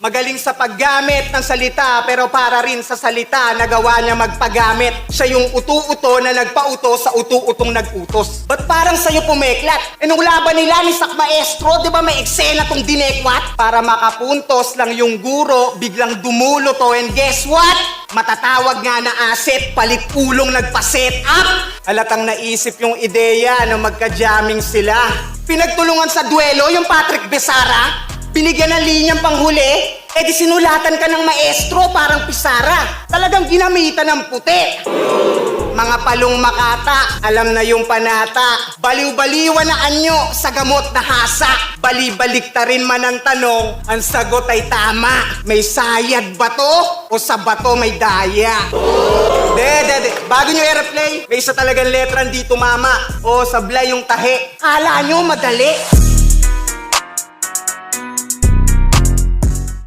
Magaling sa paggamit ng salita pero para rin sa salita nagawa niya magpagamit. Siya yung utu-uto na nagpauto sa utu-utong nag-utos. Ba't parang sa'yo pumeklat? Nung laban nila ni Sak Maestro, di ba may eksena tong dinekwat? Para makapuntos lang yung guro, biglang dumulo to and guess what? Matatawag nga na asset, palit ulong nagpa-set up. Halatang naisip yung ideya na magka-jamming sila. Pinagtulungan sa duelo yung Patrick Besara. Binigyan ng linyang panghuli, di sinulatan ka ng maestro parang pisara. Talagang ginamitan ng puti. Mga palong makata, alam na yung panata. Baliw-baliwan na anyo sa gamot na hasa. Balibalik ta rin man ang tanong, ang sagot ay tama. May sayad ba to o sa bato may daya? De. Bago nyo i-replay, may isa talagang letran dito mama. O sablay yung tahe. Kala nyo madali.